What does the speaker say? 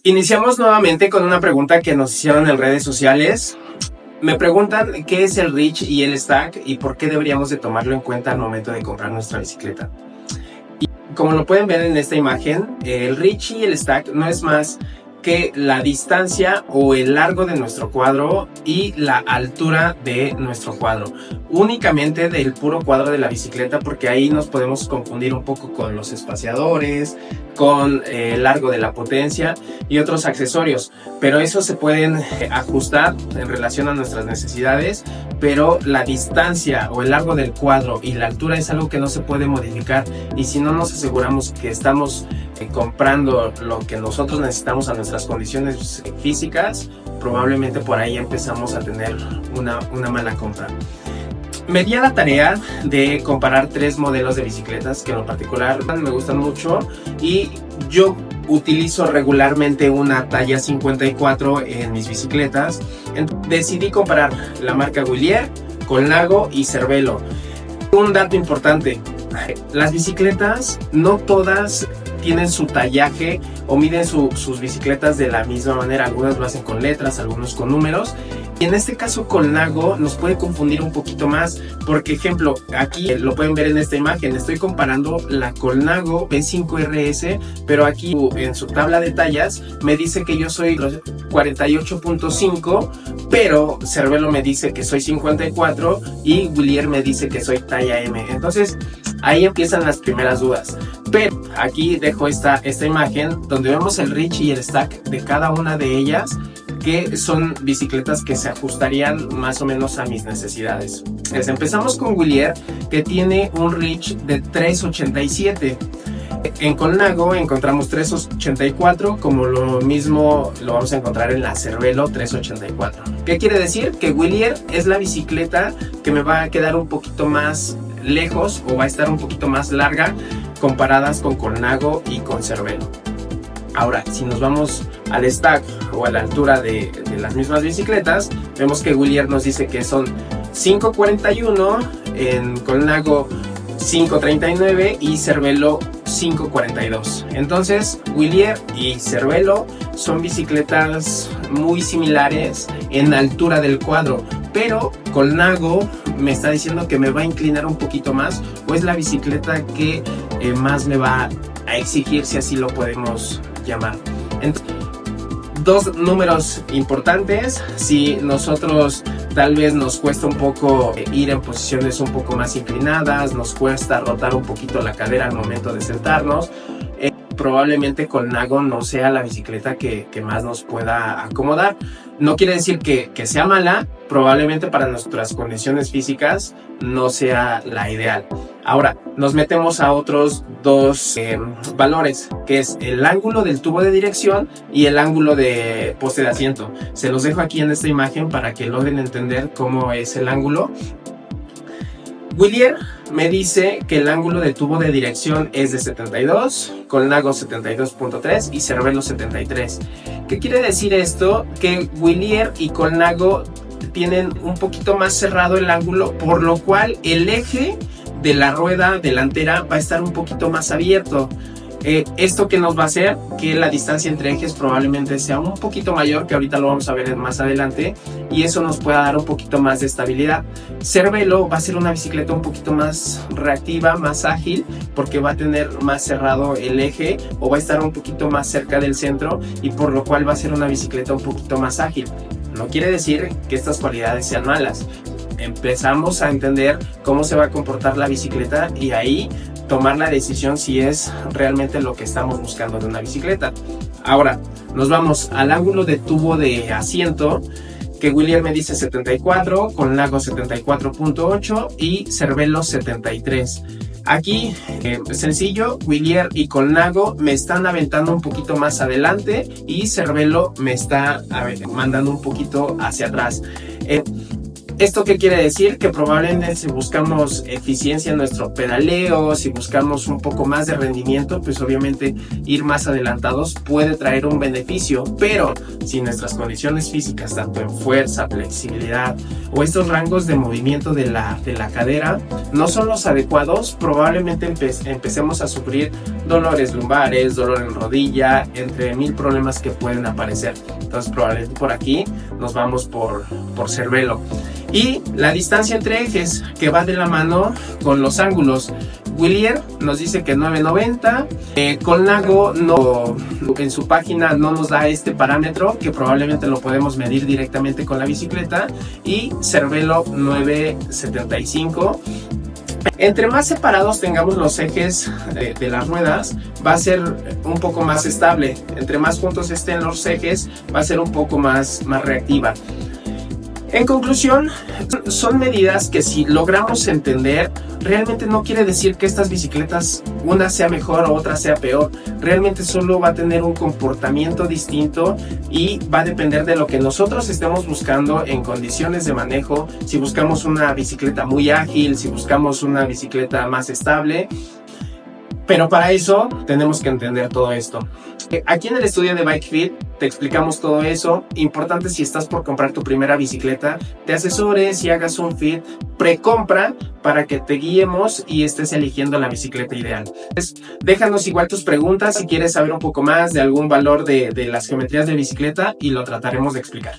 Iniciamos nuevamente con una pregunta que nos hicieron en redes sociales. Me preguntan qué es el reach y el stack y por qué deberíamos de tomarlo en cuenta al momento de comprar nuestra bicicleta. Y como lo pueden ver en esta imagen, el reach y el stack no es más que la distancia o el largo de nuestro cuadro y la altura de nuestro cuadro, únicamente del puro cuadro de la bicicleta, porque ahí nos podemos confundir un poco con los espaciadores, con el largo de la potencia y otros accesorios, pero eso se pueden ajustar en relación a nuestras necesidades, pero la distancia o el largo del cuadro y la altura es algo que no se puede modificar, y si no nos aseguramos que estamos comprando lo que nosotros necesitamos a nuestras condiciones físicas, probablemente por ahí empezamos a tener una mala compra. Me di a la tarea de comparar tres modelos de bicicletas que en lo particular me gustan mucho, y yo utilizo regularmente una talla 54 en mis bicicletas. Decidí comparar la marca Willier, Colnago y Cervelo. Un dato importante: las bicicletas no todas tienen su tallaje o miden sus bicicletas de la misma manera. Algunas lo hacen con letras, algunos con números. Y en este caso Colnago nos puede confundir un poquito más, porque ejemplo, aquí lo pueden ver en esta imagen, estoy comparando la Colnago P5RS, pero aquí en su tabla de tallas me dice que yo soy 48.5, pero Cervelo me dice que soy 54 y Willier me dice que soy talla M. Entonces ahí empiezan las primeras dudas. Pero aquí dejo esta imagen donde vemos el reach y el stack de cada una de ellas, que son bicicletas que se ajustarían más o menos a mis necesidades. Empezamos con Willier, que tiene un reach de 3.87. En Colnago encontramos 3.84, como lo mismo lo vamos a encontrar en la Cervelo 3.84. ¿Qué quiere decir? Que Willier es la bicicleta que me va a quedar un poquito más lejos o va a estar un poquito más larga comparadas con Colnago y con Cervelo. Ahora, si nos vamos al stack o a la altura de las mismas bicicletas, vemos que Willier nos dice que son 5.41, en Colnago 5.39 y Cervelo 5.42. Entonces Willier y Cervelo son bicicletas muy similares en altura del cuadro, pero Colnago me está diciendo que me va a inclinar un poquito más, o es la bicicleta que más me va a exigir, si así lo podemos llamar. Entonces, dos números importantes: si nosotros tal vez nos cuesta un poco ir en posiciones un poco más inclinadas, nos cuesta rotar un poquito la cadera al momento de sentarnos, probablemente Colnago no sea la bicicleta que más nos pueda acomodar. No quiere decir que sea mala, probablemente para nuestras condiciones físicas no sea la ideal. Ahora nos metemos a otros dos valores, que es el ángulo del tubo de dirección y el ángulo de poste de asiento. Se los dejo aquí en esta imagen para que logren entender cómo es el ángulo. Willier me dice que el ángulo de tubo de dirección es de 72, Colnago 72.3 y Cervelo 73. ¿Qué quiere decir esto? Que Willier y Colnago tienen un poquito más cerrado el ángulo, por lo cual el eje de la rueda delantera va a estar un poquito más abierto. Esto que nos va a hacer que la distancia entre ejes probablemente sea un poquito mayor, que ahorita lo vamos a ver más adelante, y eso nos pueda dar un poquito más de estabilidad. Cervelo va a ser una bicicleta un poquito más reactiva, más ágil, porque va a tener más cerrado el eje o va a estar un poquito más cerca del centro, y por lo cual va a ser una bicicleta un poquito más ágil. No quiere decir que estas cualidades sean malas. Empezamos a entender cómo se va a comportar la bicicleta y ahí tomar la decisión si es realmente lo que estamos buscando de una bicicleta. Ahora nos vamos al ángulo de tubo de asiento, que Willier me dice 74, Colnago 74.8 y Cervelo 73. Aquí sencillo, Willier y Colnago me están aventando un poquito más adelante y Cervelo me está mandando un poquito hacia atrás. ¿Esto qué quiere decir? Que probablemente si buscamos eficiencia en nuestro pedaleo, si buscamos un poco más de rendimiento, pues obviamente ir más adelantados puede traer un beneficio, pero si nuestras condiciones físicas, tanto en fuerza, flexibilidad o estos rangos de movimiento de la cadera no son los adecuados, probablemente empecemos a sufrir dolores lumbares, dolor en rodilla, entre mil problemas que pueden aparecer. Entonces probablemente por aquí nos vamos por Cervelo. Y la distancia entre ejes, que va de la mano con los ángulos. Willier nos dice que 990. Colnago no, en su página no nos da este parámetro, que probablemente lo podemos medir directamente con la bicicleta. Y Cervelo 975. Entre más separados tengamos los ejes de las ruedas, va a ser un poco más estable. Entre más juntos estén los ejes, va a ser un poco más reactiva. En conclusión, son medidas que si logramos entender, realmente no quiere decir que estas bicicletas una sea mejor o otra sea peor. Realmente solo va a tener un comportamiento distinto y va a depender de lo que nosotros estemos buscando en condiciones de manejo. Si buscamos una bicicleta muy ágil, si buscamos una bicicleta más estable. Pero para eso tenemos que entender todo esto. Aquí en el estudio de Bike Fit te explicamos todo eso. Importante, si estás por comprar tu primera bicicleta, te asesores y hagas un fit pre-compra para que te guiemos y estés eligiendo la bicicleta ideal. Entonces, déjanos igual tus preguntas si quieres saber un poco más de algún valor de las geometrías de bicicleta y lo trataremos de explicar.